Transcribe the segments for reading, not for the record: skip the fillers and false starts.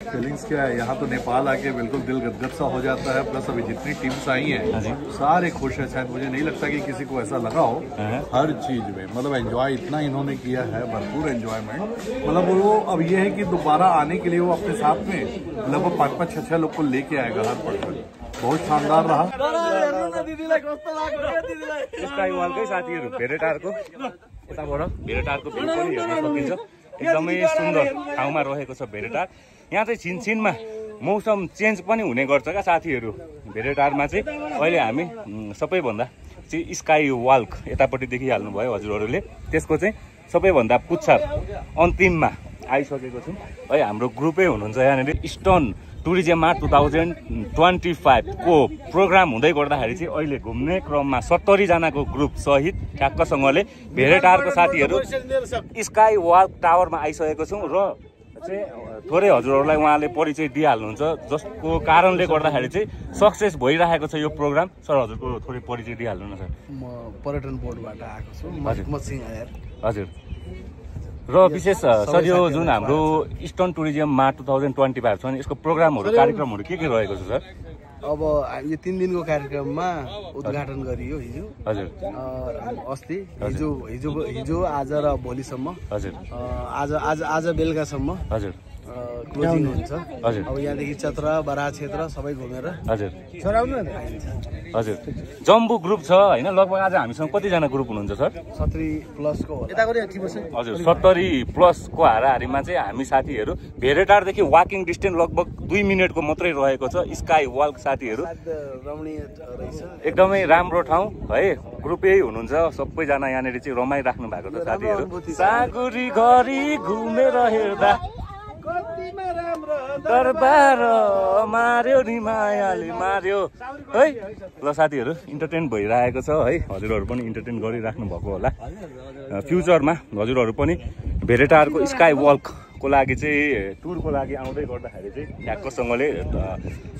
Feelings क्या है, यहाँ तो नेपाल आके बिल्कुल दिल गदगद सा हो जाता है। प्लस अभी जितनी टीम्स आई हैं सारे खुश है। शायद मुझे नहीं लगता कि किसी को ऐसा लगा हो। हर चीज में मतलब एंजॉय इतना इन्होंने किया है, भरपूर एंजॉयमेंट। मतलब वो अब ये है कि दोबारा आने के लिए वो अपने साथ में लगभग 5-5-6 लोग को लेके आएगा हर पर्सन। बहुत शानदार रहा। स्काई वालकै साथीहरू भेरेटारको यताबाट भेरेटारको भ्यू पनि हेर्न सकिन्छ। एकदमै सुन्दर ठाउँमा रहेको छ भेरेटार। यहाँ चाहिँ छिनछिनमा मौसम चेन्ज पनि हुने गर्छ क्या साथीहरू। भेरेटारमा चाहिँ अहिले हामी सबैभन्दा चाहिँ स्काई वाल्क यतापट्टि देखिहाल्नु भयो हजुरहरूले। त्यसको चाहिँ सबैभन्दा पुच्छर अन्तिममा आइसकेको छौँ है। हाम्रो ग्रुपै हुनुहुन्छ यहाँनिर। इस्टर्न टुरिज्म मार्ट 2025 को प्रोग्राम हुँदै गर्दाखेरि चाहिँ अहिले घुम्ने क्रममा 70 जनाको ग्रुप सहित ठ्याक्कसँगले भेरेटारको साथीहरू स्काई वाल्क टावरमा आइसकेको छौँ र चाहिँ थोरै हजुरहरूलाई उहाँले परिचय दिइहाल्नुहुन्छ जसको कारणले गर्दाखेरि चाहिँ सक्सेस भइरहेको छ यो प्रोग्राम। सर हजुरको थोरै परिचय दिइहाल्नु न सर। म पर्यटन बोर्डबाट आएको छु। हजुर र विशेष सर यो जुन हाम्रो इस्टर्न टुरिज्म मार्ट 2025 छ नि यसको प्रोग्रामहरू कार्यक्रमहरू के रहेको छ सर? अब यो 3 दिनको कार्यक्रममा उद्घाटन गरियो हिजो। हजुर अस्ति हिजो आज र भोलिसम्म। हजुर आज बेलुकासम्म हजुर क्लोजिङ हुन्छ। हजुर अब यहाँदेखि चतरा बराहा क्षेत्र सबै घुमेर हजुर हजुर जम्बू ग्रुप छ होइन? लगभग आज हामीसँग कतिजना ग्रुप हुनुहुन्छ सर? 70+ को हजुर 70+ को हाराहारीमा चाहिँ हामी साथीहरू भेरेटारदेखि वाकिङ डिस्टेन्स लगभग 2 मिनटको मात्रै रहेको छ। स्काई वाल्क साथीहरू रमणीय रहेछ, एकदमै राम्रो ठाउँ है। ग्रुपै हुनुहुन्छ सबैजना यहाँनिर चाहिँ रमाइराख्नु भएको छ साथीहरू। सागुरी घरी घुमेर हेर्दा दरबार मार्यो नि मायाले मार्यो है। ल साथीहरू इन्टरटेन भइरहेको छ है। हजुरहरू पनि इन्टरटेन गरिराख्नु भएको होला। फ्युचरमा हजुरहरू पनि भेरेटारको स्काई वाल्कको लागि चाहिँ टुरको लागि आउँदै गर्दाखेरि चाहिँ ठ्याक्कसँगले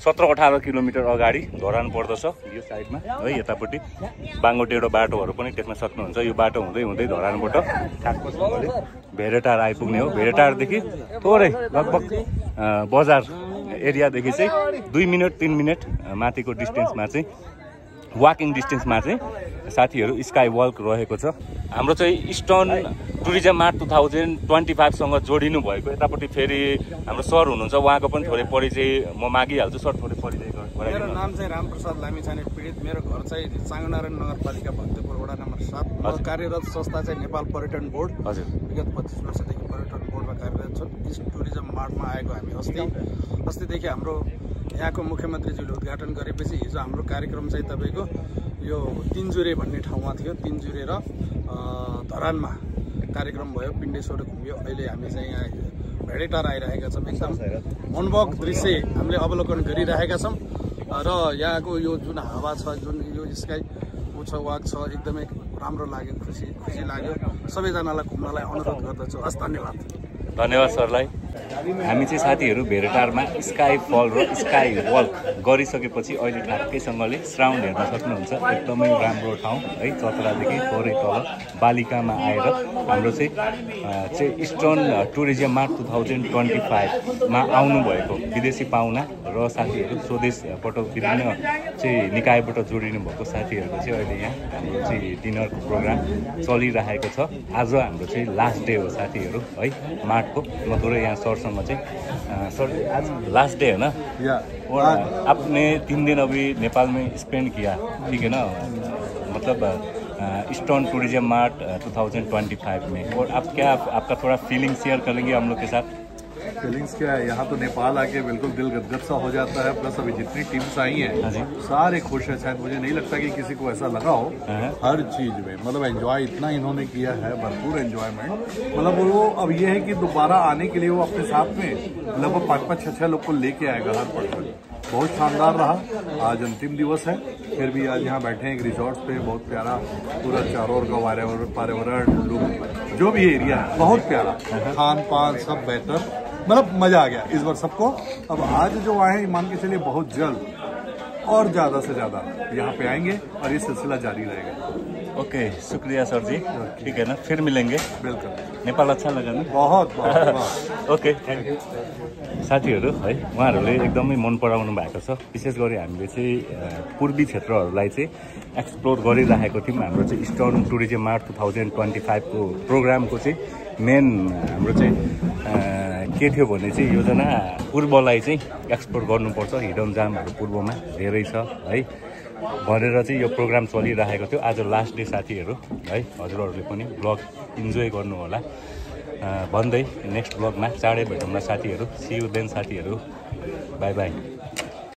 17-18 किलोमिटर अगाडि धरान पर्दछ यो साइडमा है। यतापट्टि बाङ्गोटेडो बाटोहरू पनि देख्न सक्नुहुन्छ। यो बाटो हुँदै हुँदै धरानबाट ठ्याक्कसँगले भेरेटार आइपुग्ने हो। भेरेटारदेखि थोरै लगभग बजार एरियादेखि चाहिँ 2 मिनट 3 मिनट माथिको डिस्टेन्समा चाहिँ वाकिङ डिस्टेन्समा चाहिँ साथीहरू स्काई वाल्क रहेको छ। हाम्रो चाहिँ इस्टर्न टुरिज्म मार्ट 2025 सँग जोडिनु भएको। यतापट्टि फेरि हाम्रो सर हुनुहुन्छ, उहाँको पनि थोरै परिचय म मागिहाल्छु। सर थोरै परिचय गराइदिनु। मेरो नाम चाहिँ रामप्रसाद लामिछाने पीडित। मेरो घर चाहिँ चाँगुनारायण नगरपालिका भक्तपुर वडा नम्बर 7। म कार्यरत संस्था चाहिँ नेपाल पर्यटन बोर्ड। हजुर विगत 25 वर्षदेखि पर्यटन बोर्डमा कार्यरत छु। इस्ट टुरिज्म मार्टमा आएको हामी अस्तिदेखि हाम्रो यहाँको मुख्यमन्त्रीज्यूले उद्घाटन गरेपछि हिजो हाम्रो कार्यक्रम चाहिँ तपाईँको यो तिनजुरे भन्ने ठाउँमा थियो। तिनजुरे र धरानमा कार्यक्रम भयो। पिण्डेश्वर घुम्यो। अहिले हामी चाहिँ यहाँ भेरेटार आइरहेका छौँ। एकदम मनमोहक दृश्य हामीले अवलोकन गरिरहेका छौँ र यहाँको यो जुन हावा छ, जुन यो स्काई वाक छ, एकदमै राम्रो लाग्यो। खुसी लाग्यो। सबैजनालाई घुम्नलाई अनुरोध गर्दछु। हस्, धन्यवाद। धन्यवाद सरलाई। हामी चाहिँ साथीहरू भेरेटारमा स्काई फल र स्काई वाल्क गरिसकेपछि अहिले ठ्याक्कैसँगले श्राउन्ड हेर्न सक्नुहुन्छ। एकदमै राम्रो ठाउँ है। चतरादेखि थोरै तल बालिकामा आएर हाम्रो चाहिँ इस्टर्न टुरिज्म मार्ट 2025 मा आउनुभएको विदेशी पाहुना र साथीहरू स्वदेशबाट विभिन्न चाहिँ निकायबाट जोडिनु भएको साथीहरूको चाहिँ अहिले यहाँ हाम्रो चाहिँ डिनरको प्रोग्राम चलिरहेको छ। आज हाम्रो चाहिँ लास्ट डे हो साथीहरू है मार्टको। म थोरै यहाँ सरसँग चाहिँ सर आज लास्ट डे है ना? और आपने 3 दिन अभी नेपाल में स्पेंड किया, ठीक है ना? मतलब ईस्टर्न टूरिज्म मार्ट 2025 में। और आप क्या आपका थोड़ा फीलिंग शेयर करेंगे हम लोग के साथ? फीलिंग्स क्या है, यहाँ तो नेपाल आके बिल्कुल दिल गदगद सा हो जाता है। प्लस अभी जितनी टीम्स आई हैं सारे खुश है। शायद मुझे नहीं लगता कि किसी को ऐसा लगा हो। हर चीज में मतलब एंजॉय इतना इन्होंने किया है, भरपूर एंजॉयमेंट। मतलब वो अब ये है कि दोबारा आने के लिए वो अपने साथ में लगभग 5-5-6 लोग को लेके आएगा हर पर्सन। बहुत शानदार रहा। आज अंतिम दिवस है, फिर भी आज यहाँ बैठे हैं एक रिसोर्ट पे। बहुत प्यारा पूरा चारों ओर का पर्यावरण जो भी एरिया है बहुत प्यारा। खान पान सब बेहतर, मतलब मजा आ गया इस बार सबको। अब आज जो आए मान के चलिए बहुत जल्द और ज्यादा से ज्यादा यहाँ पे आएंगे और ये सिलसिला जारी रहेगा। ओके शुक्रिया सर जी ठीक है ना फिर मिलेंगे बिल्कुल नेपाल अच्छा लगा ना बहुत बहुत ओके थ्याङ्क यू साथीहरू है उहाँहरूले एकदमै मन पराउनु भएको छ विशेष गरी हामीले चाहिँ पूर्वी क्षेत्रहरूलाई चाहिँ एक्सप्लोर गरिराखेको थियौँ हाम्रो चाहिँ इस्टर्न टुरिज्म मार्ट 2025 को प्रोग्रामको चाहिँ मेन हाम्रो चाहिँ के थियो भने चाहिँ योजना पूर्वलाई चाहिँ एक्सप्लोर गर्नुपर्छ हिडन जामहरू पूर्वमा धेरै छ है भनेर चाहिँ यो प्रोग्राम चलिरहेको थियो आज लास्ट डे साथीहरू है हजुरहरूले पनि ब्लग इन्जोय गर्नु होला भन्दै नेक्स्ट ब्लगमा चाँडै भेटौँला साथीहरू सी यू देन साथीहरू बाई बाई